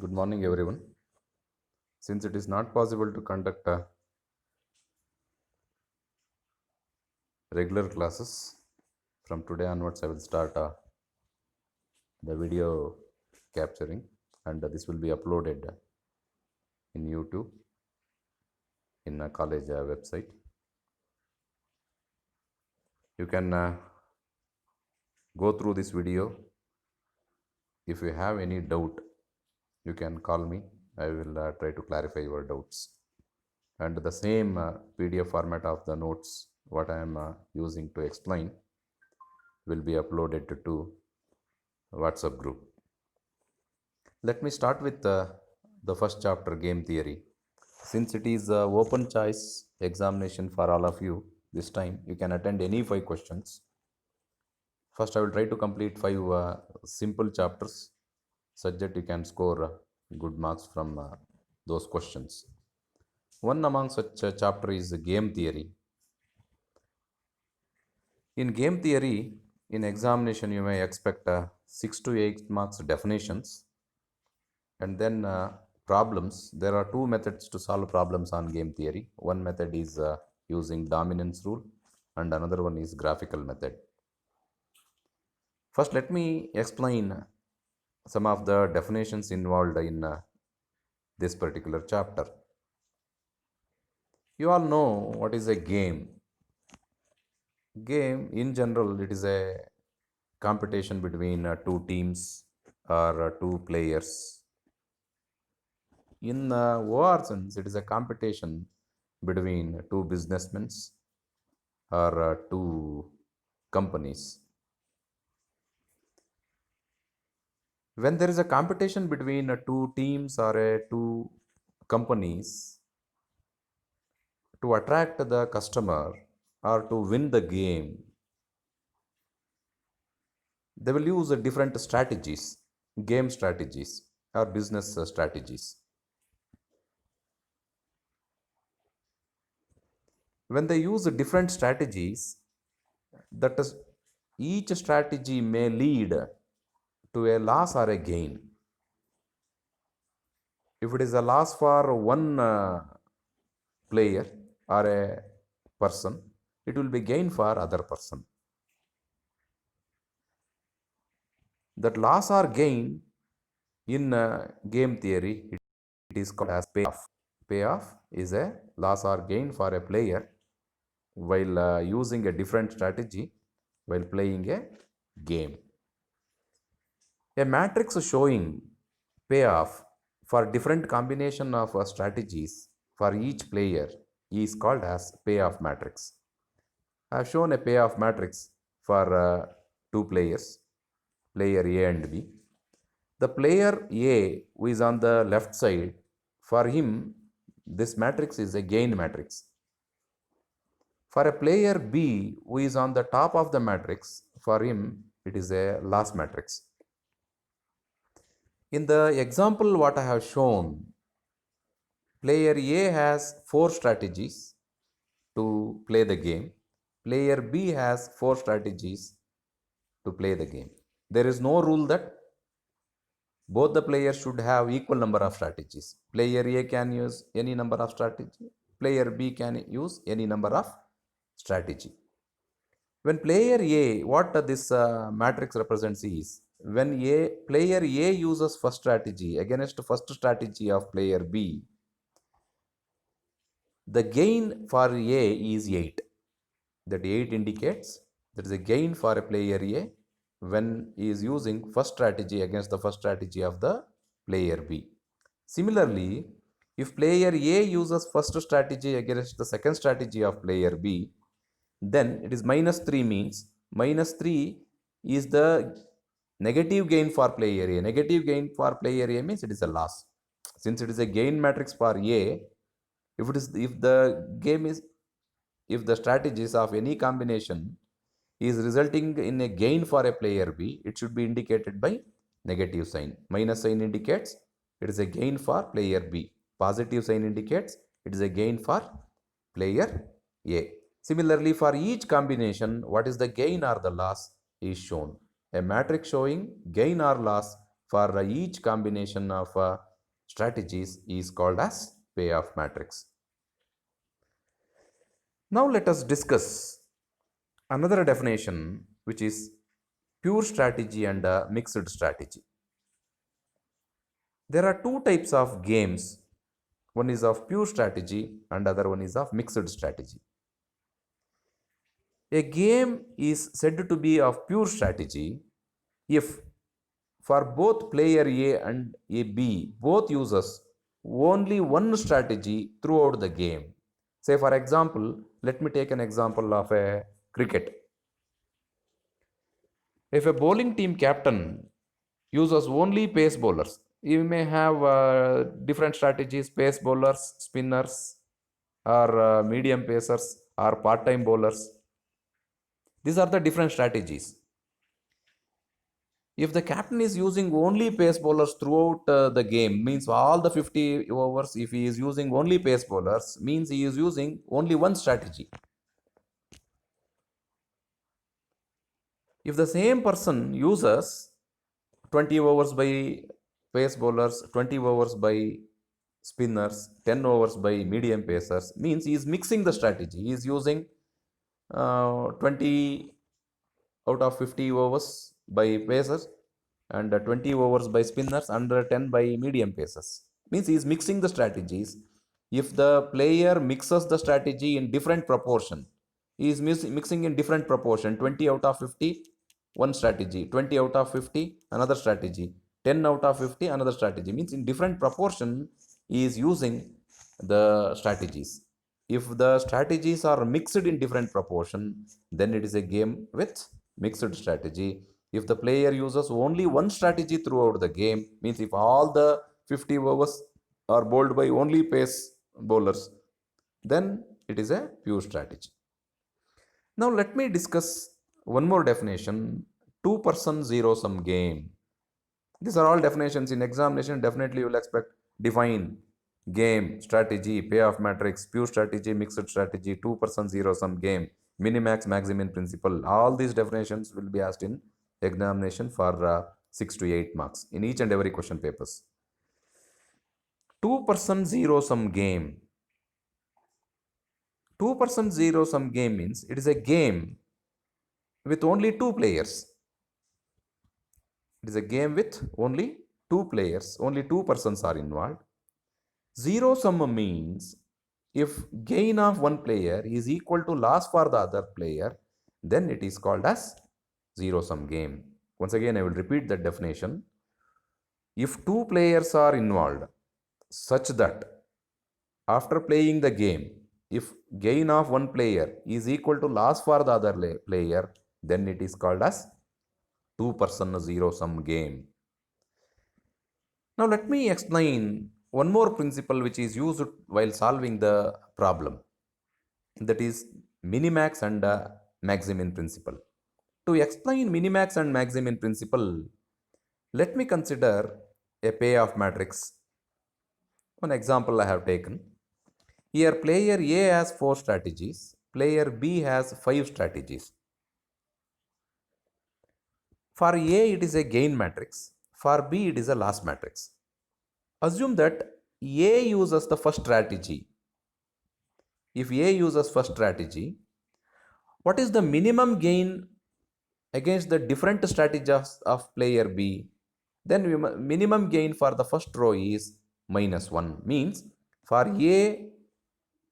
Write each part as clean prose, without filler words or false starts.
Good morning, everyone. Since it is not possible to conduct regular classes, from today onwards, I will start the video capturing, and this will be uploaded in YouTube in a college website. You can go through this video. If you have any doubt, you can call me. I will try to clarify your doubts. And the same PDF format of the notes, what I am using to explain, will be uploaded to WhatsApp group. Let me start with the first chapter, game theory. Since it is open choice examination for all of you, this time you can attend any 5 questions. First, I will try to complete 5 simple chapters such that you can score good marks from those questions. One among such a chapter is game theory. In game theory, in examination, you may expect 6 to 8 marks definitions and then problems. There are 2 methods to solve problems on game theory. One method is using dominance rule and another one is graphical method. First, let me explain some of the definitions involved in this particular chapter. You all know what is a game. Game in general, it is a competition between 2 teams or 2 players. In war sense, it is a competition between 2 businessmen or 2 companies. When there is a competition between 2 teams or 2 companies, to attract the customer or to win the game, they will use different strategies, game strategies or business strategies. When they use different strategies, that is, each strategy may lead to a loss or a gain. If it is a loss for one player or a person, it will be gain for other person. That loss or gain in game theory, it is called as payoff. Payoff is a loss or gain for a player while using a different strategy while playing a game. A matrix showing payoff for different combination of strategies for each player is called as payoff matrix. I have shown a payoff matrix for 2 players, player A and B. The player A who is on the left side, for him this matrix is a gain matrix. For a player B who is on the top of the matrix, for him it is a loss matrix. In the example what I have shown, player A has 4 strategies to play the game. Player B has 4 strategies to play the game. There is no rule that both the players should have equal number of strategies. Player A can use any number of strategy. Player B can use any number of strategy. When player A, what this matrix represents is, when player A uses first strategy against first strategy of player B, the gain for A is 8. That 8 indicates there is a gain for a player A when he is using first strategy against the first strategy of the player B. Similarly, if player A uses first strategy against the second strategy of player B, then it is -3 means -3 is the negative gain for player A. Negative gain for player A means it is a loss. Since it is a gain matrix for A, if the strategies of any combination is resulting in a gain for a player B, it should be indicated by negative sign. Minus sign indicates it is a gain for player B. Positive sign indicates it is a gain for player A. Similarly, for each combination, what is the gain or the loss is shown. A matrix showing gain or loss for each combination of strategies is called as payoff matrix. Now let us discuss another definition, which is pure strategy and mixed strategy. There are two types of games. One is of pure strategy and other one is of mixed strategy. A game is said to be of pure strategy if for both player A and a B both uses only one strategy throughout the game. Say for example, let me take an example of a cricket. If a bowling team captain uses only pace bowlers, you may have different strategies: pace bowlers, spinners, or medium pacers, or part-time bowlers. These are the different strategies. If the captain is using only pace bowlers throughout the game, means all the 50 overs, if he is using only pace bowlers, means he is using only one strategy. If the same person uses 20 overs by pace bowlers, 20 overs by spinners, 10 overs by medium pacers, means he is mixing the strategy. He is using 20 out of 50 overs by pacers and 20 overs by spinners and 10 by medium pacers. Means he is mixing the strategies. If the player mixes the strategy in different proportion, he is mixing in different proportion: 20 out of 50 one strategy, 20 out of 50 another strategy, 10 out of 50 another strategy. Means in different proportion he is using the strategies. If the strategies are mixed in different proportion, then it is a game with mixed strategy. If the player uses only one strategy throughout the game, means if all the 50 overs are bowled by only pace bowlers, then it is a pure strategy. Now let me discuss one more definition: two-person zero-sum game. These are all definitions. In examination, definitely you will expect define, game, strategy, payoff matrix, pure strategy, mixed strategy, two-person zero-sum game, minimax, maximum principle. All these definitions will be asked in examination for 6 to 8 marks in each and every question papers. Two-person zero-sum game. Two-person zero-sum game means it is a game with only two players. It is a game with only two players, only two persons are involved. Zero sum means if gain of one player is equal to loss for the other player, then it is called as zero sum game. Once again, I will repeat that definition. If two players are involved such that after playing the game, if gain of one player is equal to loss for the other player, then it is called as two-person zero-sum game. Now let me explain one more principle which is used while solving the problem. That is minimax and maximum principle. To explain minimax and maximum principle, let me consider a payoff matrix. One example I have taken. Here player A has 4 strategies, player B has 5 strategies. For A it is a gain matrix, for B it is a loss matrix. Assume that A uses the first strategy. If A uses first strategy, what is the minimum gain against the different strategies of player B? Then minimum gain for the first row is -1. Means for A,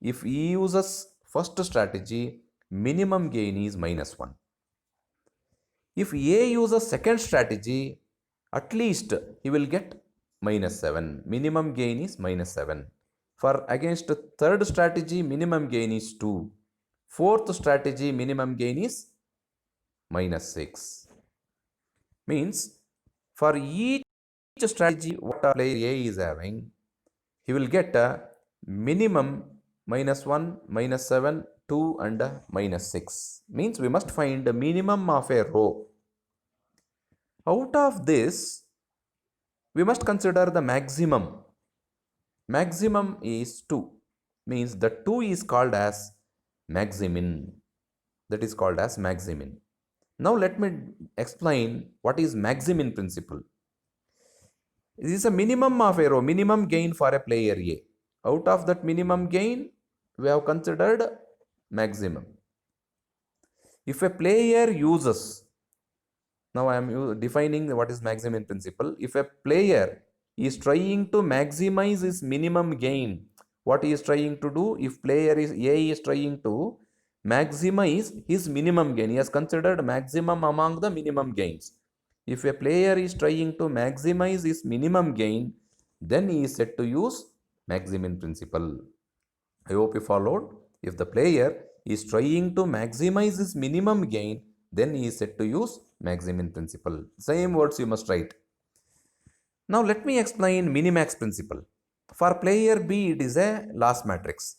if he uses first strategy, minimum gain is -1. If A uses second strategy, at least he will get -7. Minimum gain is -7. For against third strategy, minimum gain is 2. Fourth strategy, minimum gain is -6. Means for each strategy what player A is having, he will get a minimum -1, -7, 2 and -6. Means we must find the minimum of a row. Out of this, we must consider the maximum. Maximum is 2. Means the 2 is called as maximin. That is called as maximin. Now let me explain what is maximin principle. This is a minimum of a row, minimum gain for a player A. Out of that minimum gain, we have considered maximum. If a player uses, now I am defining what is maximum in principle. If a player is trying to maximize his minimum gain, what he is trying to do? If player is A is trying to maximize his minimum gain, he has considered maximum among the minimum gains. If a player is trying to maximize his minimum gain, then he is said to use maximum principle. I hope you followed. If the player is trying to maximize his minimum gain, then he is said to use maximum principle. Same words you must write. Now let me explain minimax principle. For player B, it is a loss matrix.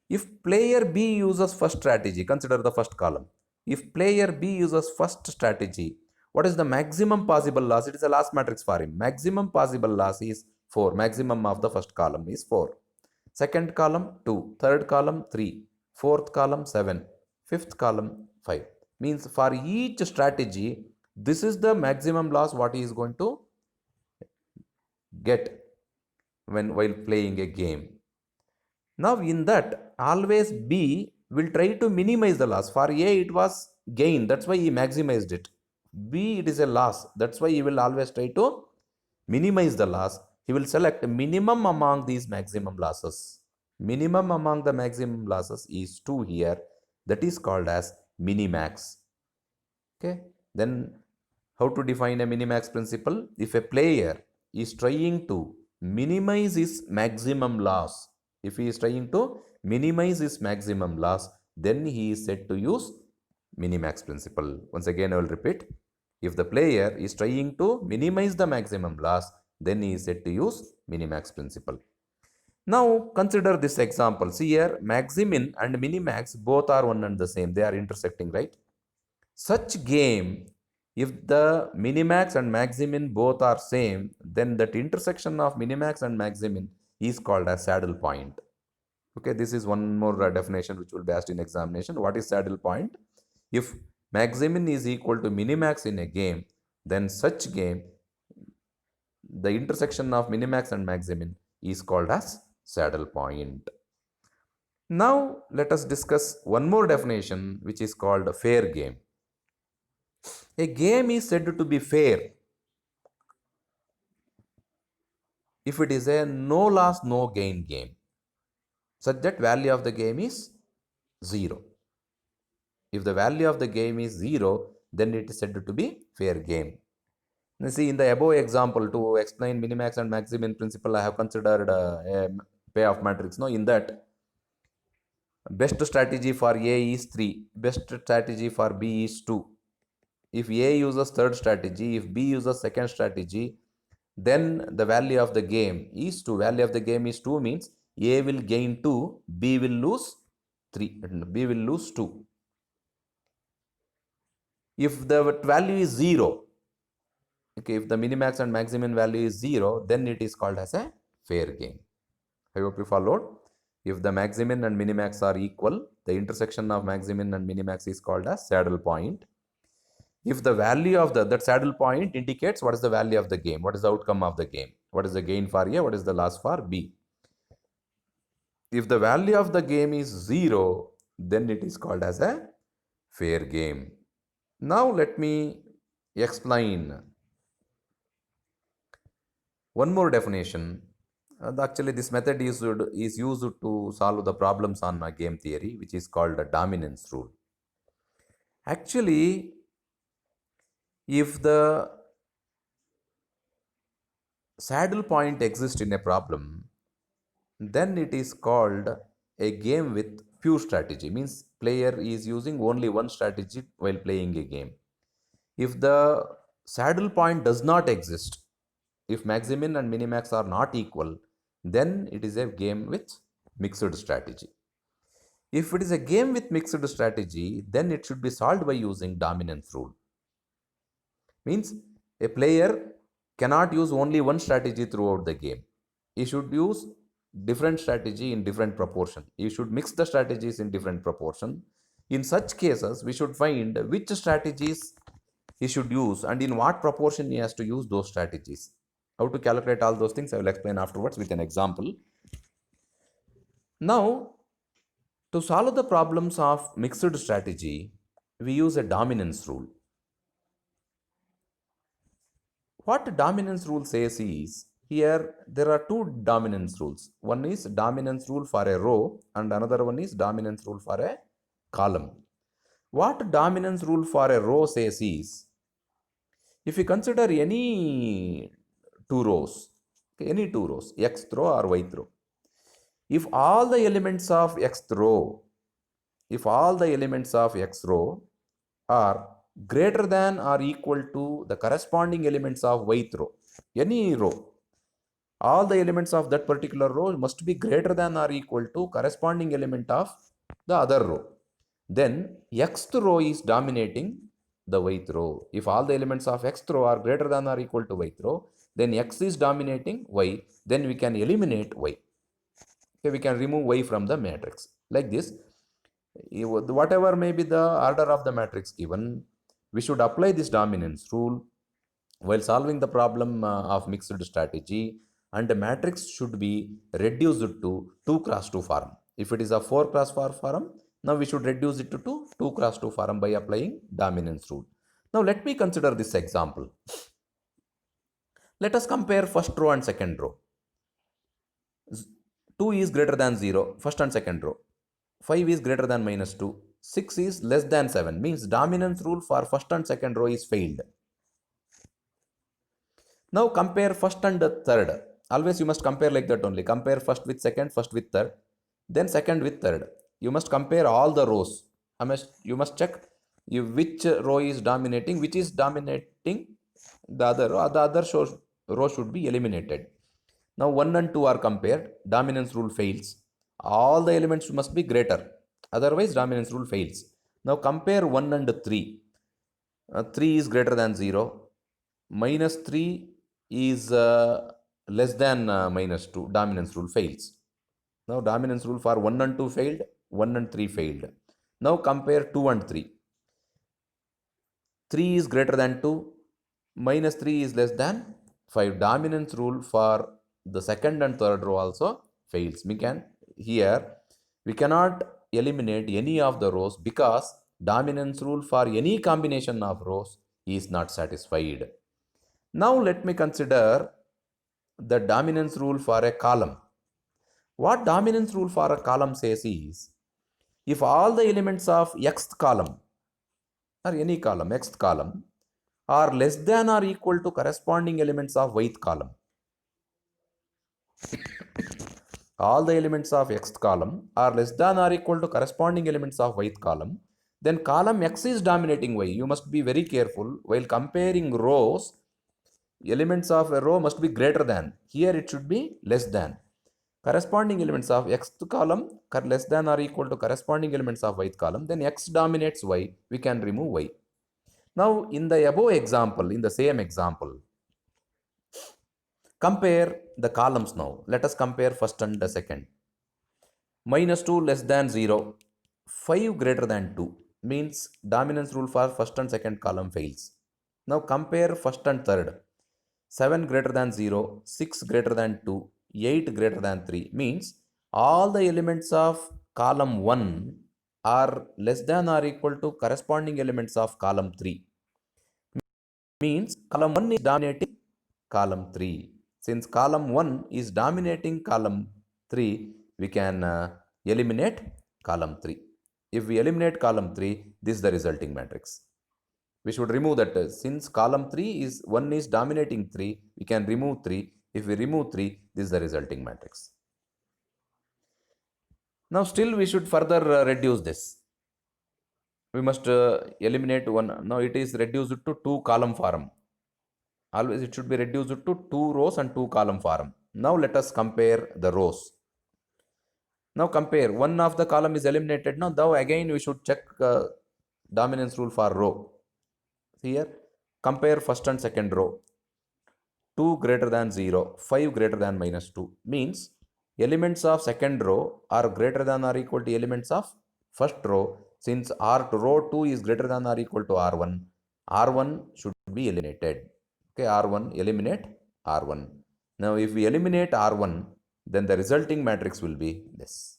If player B uses first strategy, consider the first column. If player B uses first strategy, what is the maximum possible loss? It is a loss matrix for him. Maximum possible loss is 4. Maximum of the first column is 4. Second column 2. Third column 3. Fourth column 7. Fifth column 5. Means for each strategy, this is the maximum loss what he is going to get while playing a game. Now in that, always B will try to minimize the loss. For A it was gain, that's why he maximized it. B it is a loss, that's why he will always try to minimize the loss. He will select minimum among these maximum losses. Minimum among the maximum losses is 2 here. That is called as minimax. Okay, then how to define a minimax principle? If a player is trying to minimize his maximum loss, if he is trying to minimize his maximum loss, then he is said to use minimax principle. Once again, I will repeat. If the player is trying to minimize the maximum loss, then he is said to use minimax principle. Now consider this example. See here, maximin and minimax both are one and the same. They are intersecting, right? Such game, if the minimax and maximin both are same, then that intersection of minimax and maximin is called as saddle point. Okay, this is one more definition which will be asked in examination. What is saddle point? If maximin is equal to minimax in a game, then such game, the intersection of minimax and maximin is called as saddle point. Now let us discuss one more definition which is called a fair game. A game is said to be fair if it is a no loss no gain game, such that value of the game is 0. If the value of the game is 0, then it is said to be fair game. Now see, in the above example, to explain minimax and maximum principle, I have considered a payoff matrix. Now in that, best strategy for A is 3, best strategy for B is 2. If A uses third strategy, if B uses second strategy, then the value of the game is 2. Value of the game is 2 means A will gain 2, B will lose 3, B will lose 2. If the value is 0, okay, if the minimax and maximum value is 0, then it is called as a fair game. I hope you followed. If the maximum and minimax are equal, the intersection of maximum and minimax is called as saddle point. If the value of that saddle point indicates what is the value of the game, what is the outcome of the game, what is the gain for A, what is the loss for B. If the value of the game is 0, then it is called as a fair game. Now let me explain one more definition. Actually, this method is used to solve the problems on game theory, which is called the dominance rule. Actually, if the saddle point exists in a problem, then it is called a game with pure strategy. Means player is using only one strategy while playing a game. If the saddle point does not exist, if maximin and minimax are not equal, then it is a game with mixed strategy. If it is a game with mixed strategy, then it should be solved by using dominance rule. Means a player cannot use only one strategy throughout the game. He should use different strategy in different proportion. He should mix the strategies in different proportion. In such cases, we should find which strategies he should use and in what proportion he has to use those strategies. How to calculate all those things I will explain afterwards with an example. Now, to solve the problems of mixed strategy, we use a dominance rule. What dominance rule says is, here there are two dominance rules. One is dominance rule for a row and another one is dominance rule for a column. What dominance rule for a row says is, if you consider any two rows, x row or y row, if all the elements of x row are greater than or equal to the corresponding elements of y row, any row, all the elements of that particular row must be greater than or equal to corresponding element of the other row, then xth row is dominating the yth row. If all the elements of xth row are greater than or equal to yth row, then x is dominating y, then we can eliminate y. Okay, we can remove y from the matrix. Like this, whatever may be the order of the matrix given, we should apply this dominance rule while solving the problem of mixed strategy, and the matrix should be reduced to 2 cross 2 form. If it is a 4 cross 4 form, now we should reduce it to 2 cross 2 form by applying dominance rule. Now let me consider this example. Let us compare first row and second row. 2 is greater than 0, first and second row. 5 is greater than minus 2. 6 is less than 7, means dominance rule for first and second row is failed. Now compare first and third. Always you must compare like that only. Compare first with second, first with third, then second with third. You must compare all the rows. You must check which row is dominating, which is dominating the other row. The other row should be eliminated. Now 1 and 2 are compared. Dominance rule fails. All the elements must be greater. Otherwise dominance rule fails. Now compare 1 and 3. 3 is greater than 0. Minus 3 is less than minus 2. Dominance rule fails. Now dominance rule for 1 and 2 failed. 1 and 3 failed. Now compare 2 and 3. 3 is greater than 2. Minus 3 is less than 5. Dominance rule for the second and third row also fails. We cannot eliminate any of the rows because dominance rule for any combination of rows is not satisfied. Now let me consider the dominance rule for a column. What dominance rule for a column says is, if all the elements of xth column or any column, xth column, are less than or equal to corresponding elements of yth column, all the elements of xth column are less than or equal to corresponding elements of yth column, then column x is dominating y. You must be very careful while comparing rows. Elements of a row must be greater than. Here it should be less than. Corresponding elements of xth column are less than or equal to corresponding elements of yth column, then x dominates y. We can remove y. Now in the above example, in the same example, compare the columns now. Let us compare first and the second. Minus 2 less than 0. 5 greater than 2. Means dominance rule for first and second column fails. Now compare first and third. 7 greater than 0. 6 greater than 2. 8 greater than 3. Means all the elements of column 1 are less than or equal to corresponding elements of column 3. Means column 1 is dominating column 3. Since column 1 is dominating column 3, we can eliminate column 3. If we eliminate column 3, this is the resulting matrix. We should remove that. Since column 3 is 1 is dominating 3, we can remove 3. If we remove 3, this is the resulting matrix. Now still we should further reduce this. We must eliminate one. Now it is reduced to 2 column form. Always it should be reduced to 2 rows and 2 column form. Now let us compare the rows. Now compare, one of the column is eliminated. Now again we should check dominance rule for row. Here compare first and second row. 2 greater than 0, 5 greater than minus 2. Means elements of second row are greater than or equal to elements of first row. Since row 2 is greater than or equal to R1, R1 should be eliminated. Okay, R1 eliminate R1. Now if we eliminate R1, then the resulting matrix will be this.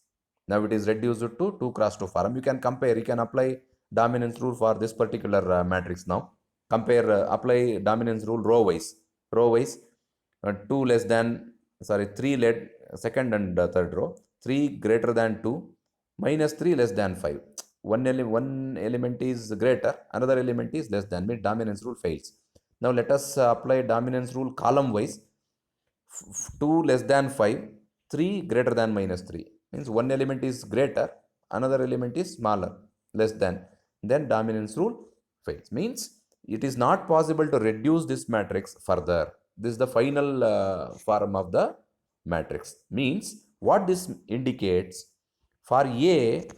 Now it is reduced to 2 cross 2 form. You can compare, you can apply dominance rule for this particular matrix now. Compare, apply dominance rule row wise. 2 less than, 3 led second and third row, 3 greater than 2, minus 3 less than 5. One element is greater, another element is less than, means dominance rule fails. Now let us apply dominance rule column wise. 2 less than 5, 3 greater than minus 3. Means one element is greater, another element is smaller, less than. Then dominance rule fails. Means it is not possible to reduce this matrix further. This is the final form of the matrix. Means what this indicates, for A,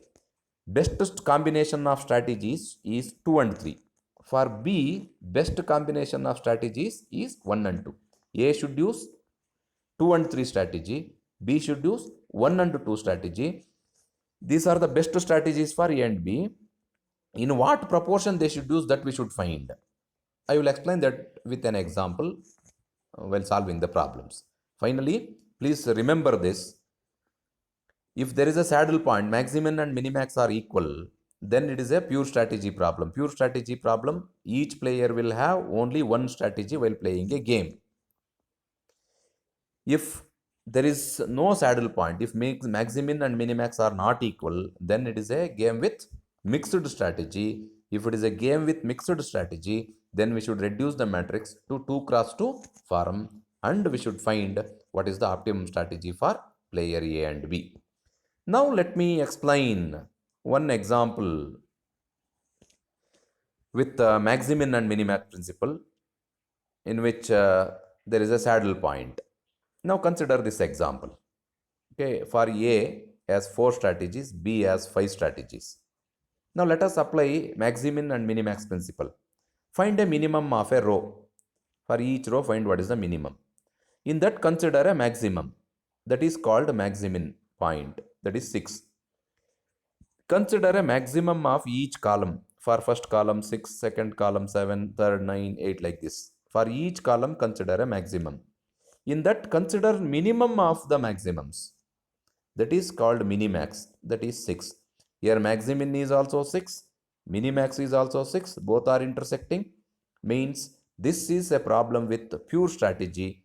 best combination of strategies is 2 and 3. For B, best combination of strategies is 1 and 2. A should use 2 and 3 strategy, B should use 1 and 2 strategy. These are the best strategies for A and B. In what proportion they should use, that we should find. I will explain that with an example while solving the problems. Finally, please remember this. If there is a saddle point, maximum and minimax are equal, then it is a pure strategy problem. Pure strategy problem, each player will have only one strategy while playing a game. If there is no saddle point, if maximum and minimax are not equal, then it is a game with mixed strategy. If it is a game with mixed strategy, then we should reduce the matrix to 2 cross 2 form, and we should find what is the optimum strategy for player A and B. Now let me explain one example with maximum and minimax principle, in which there is a saddle point. Now consider this example. Okay, for A has 4 strategies, B has 5 strategies. Now let us apply maximum and minimax principle. Find a minimum of a row. For each row, find what is the minimum. In that, consider a maximum, that is called maximum point, that is 6. Consider a maximum of each column. For first column 6, second column 7, third 9, 8, like this. For each column, consider a maximum. In that, consider minimum of the maximums, that is called minimax, that is 6. Here maximum is also 6, minimax is also 6, both are intersecting, means this is a problem with pure strategy.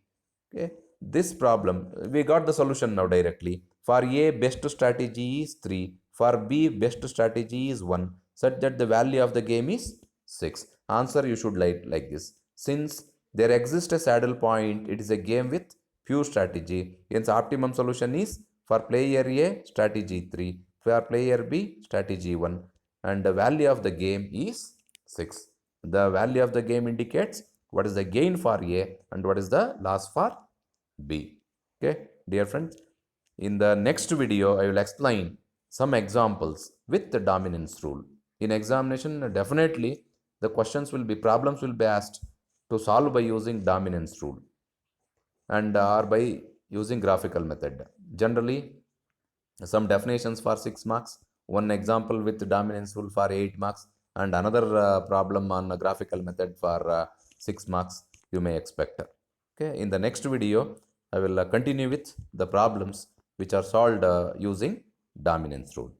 Okay, this problem, we got the solution now directly. For A, best strategy is 3, for B, best strategy is 1, such that the value of the game is 6. Answer you should like this. Since there exists a saddle point, it is a game with pure strategy. Hence optimum solution is for player A, strategy 3, for player B, strategy 1, and the value of the game is 6. The value of the game indicates what is the gain for A and what is the loss for B. Okay, dear friends, in the next video, I will explain some examples with the dominance rule. In examination, definitely the problems will be asked to solve by using dominance rule and or by using graphical method. Generally, some definitions for 6 marks, one example with dominance rule for 8 marks, and another problem on a graphical method for 6 marks you may expect. Okay, in the next video, I will continue with the problems which are solved using dominance rule.